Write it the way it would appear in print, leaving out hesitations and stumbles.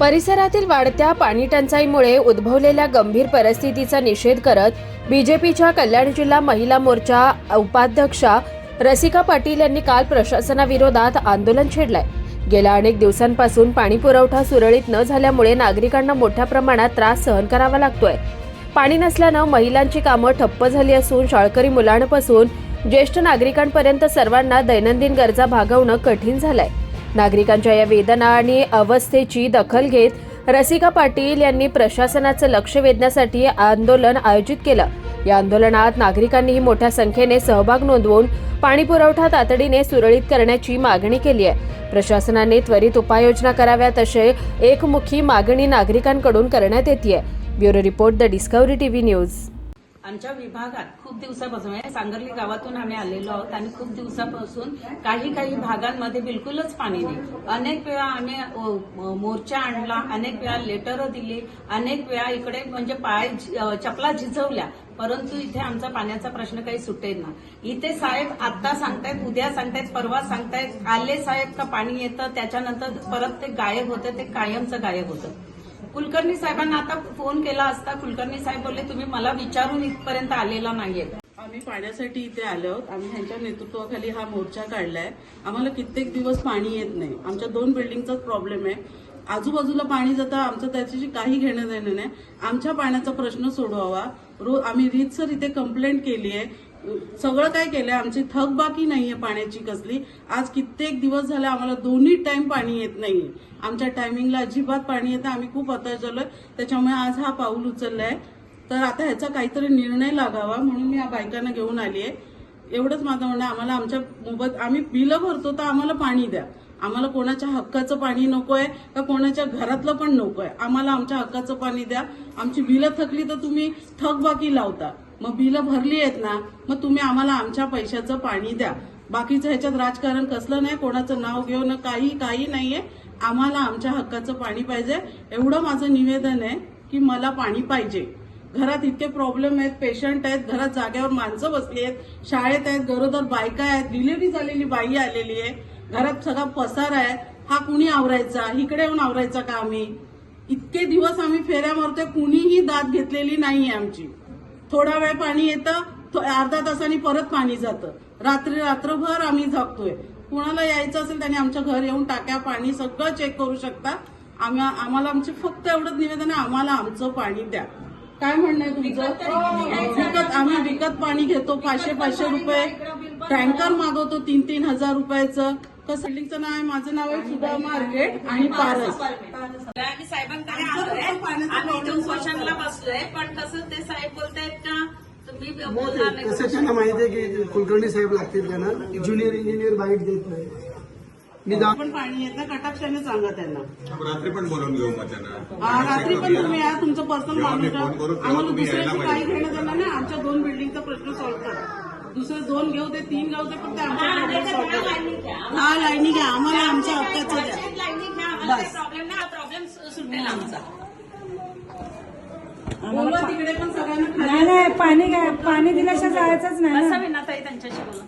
परिसरातील वाढत्या पाणी टंचाईमुळे उद्भवलेल्या गंभीर परिस्थितीचा निषेध करत बीजेपीच्या कल्याण जिल्हा महिला मोर्चा उपाध्यक्षा रसिका पाटील यांनी काल प्रशासनाविरोधात आंदोलन छेडलंय। गेल्या अनेक दिवसांपासून पाणी पुरवठा सुरळीत न झाल्यामुळे नागरिकांना मोठ्या प्रमाणात त्रास सहन करावा लागतोय। पाणी नसल्यानं महिलांची कामं ठप्प झाली असून शाळकरी मुलांपासून ज्येष्ठ नागरिकांपर्यंत सर्वांना दैनंदिन गरजा भागवणं कठीण झालंय। नागरिकांच्या या वेदना आणि अवस्थेची दखल घेत रसिका पाटील यांनी प्रशासनाचं लक्ष वेधण्यासाठी आंदोलन आयोजित केलं। या आंदोलनात नागरिकांनीही मोठ्या संख्येने सहभाग नोंदवून पाणी पुरवठा तातडीने सुरळीत करण्याची मागणी केली आहे। प्रशासनाने त्वरित उपाययोजना कराव्यात अशी एकमुखी मागणी नागरिकांकडून करण्यात येते। Bureau report, the discovery TV news. आमच्या विभागात खूप दिवसापासून सांगर्ली गावातून आम्ही आलेलो आहोत आणि खूप दिवसापासून काही भागांमध्ये बिलकुलच पाणी नाही। अनेक वेळा आम्ही मोर्चा आणला, अनेक वेळा लेटर दिली, अनेक वेळा इकडे म्हणजे पाय चपला झिजवल्या, परंतु इथे आमचा पाण्याचा प्रश्न काही सुटेल ना। इथे साहेब आता सांगतायत, उद्या सांगतायत, परवा सांगतायत, आले साहेब का पाणी येतं, त्याच्यानंतर परत ते गायब होतं, ते कायमचं गायब होतं। कुलकर्णी साहेबांना आता फोन केला असता, कुलकर्णी साहेब बोलले तुम्ही मला विचारून इथपर्यंत आलेला नाहीये। आम्ही पाण्यासाठी इथे आलो आहोत। आम्ही ह्यांच्या नेतृत्वाखाली हा मोर्चा काढलाय। आम्हाला कित्येक दिवस पाणी येत नाही। आमच्या 2 बिल्डिंगचाच प्रॉब्लेम आहे। आजूबाजूला पाणी जातं, आमचं त्याच्याशी काही घेणं देणं नाही। आमच्या पाण्याचा प्रश्न सोडवावा। रोज आम्ही रीतसर इथे कंप्लेंट केली आहे, सगळं काय केलंय, आमची थकबाकी नाहीये पाण्याची कसली। आज कित्येक दिवस झाले आम्हाला दोन्ही टाइम पाणी येत नाहीये। आमच्या टायमिंगला अजिबात पाणी येतं, आम्ही खूप हताश झालोय। त्याच्यामुळे आज हा पाऊल उचललाय। तर आता ह्याचा काहीतरी निर्णय लागावा म्हणून मी या बायकांना घेऊन आली आहे। एवढंच माझं म्हणणं, आम्हाला आमच्या मोबत आम्ही बिलं भरतो तर आम्हाला पाणी द्या। आम्हाला कोणाच्या हक्काचं पाणी नकोय का कोणाच्या घरातलं पण नकोय, आम्हाला आमच्या हक्काचं पाणी द्या। आमची बिलं थकली तर तुम्ही थकबाकी लावता, मग बिलं भरली आहेत ना, मग तुम्ही आम्हाला आमच्या पैशाचं पाणी द्या। बाकीचं ह्याच्यात राजकारण कसलं नाही, कोणाचं नाव घेऊन काही नाहीये। आम्हाला आमच्या हक्काचं पाणी पाहिजे, एवढं माझं निवेदन आहे की मला पाणी पाहिजे। घरात इतके प्रॉब्लेम आहेत, पेशंट आहेत, घरात जागेवर माणसं बसली आहेत, शाळेत आहेत, गरोदर बायका आहेत, डिलिव्हरी झालेली बाई आलेली आहे, घरात सगळा पसारा आहे। हा कुणी आवरायचा? इकडे येऊन आवरायचा का आम्ही? इतके दिवस आम्ही फेऱ्या मारतोय, कुणीही दाद घेतलेली नाहीये आमची। थोडा वेळ पाणी येतं, अर्धा तासांनी परत पाणी जातं, रात्रभर आम्ही झगतोय। कुणाला यायचं असेल त्याने आमच्या घर येऊन टाक्या, पाणी सगळं चेक करू शकता। आम्हाला आमचे फक्त एवढंच निवेदन आहे, आम्हाला आमचं पाणी द्या। काय म्हणणं आहे तुमचं? आम्ही विकत पाणी घेतो, 500 रुपये टँकर मागवतो, 3 हजार रुपयाचं। कसं बिल्डिंगचं नाव आहे? माझं नाव आहे सुधा मार्केट आणि पारस। आम्ही साहेबांकडे आलोय, आम्ही इथून क्वेश्चनला बसलोय, पण कसं ते साहेब बोलतायत का तुम्ही बोलणार नाही? कसं त्यांना माहिती आहे की कुलकर्णी साहेब लागतील, त्यांना ज्युनियर इंजिनियर बाईट देत नाही। पण पाणी येत नाही, कटाक्षाने सांगा त्यांना। रात्री पण बोलून घेऊ मग त्यांना। रात्री पण तुम्ही या, तुमचं पर्सनल माणूस आम्हाला दुसऱ्याची काही घेणं देणार नाही। आमच्या 2 बिल्डिंगचा प्रश्न सॉल्व्ह करा। दुसरे 2 घेऊ दे, 3 घेऊ दे, पण ते आमच्या हा लाईनी घ्या, आम्हाला आमच्या हक्काचं द्या बस। प्रॉब्लेम सुटेल आमचा। तिकडे पण सगळ्यांना नाही पाणी दिल्याशिवाय जायचंच नाही। असं विनाताई त्यांच्याशी बोला।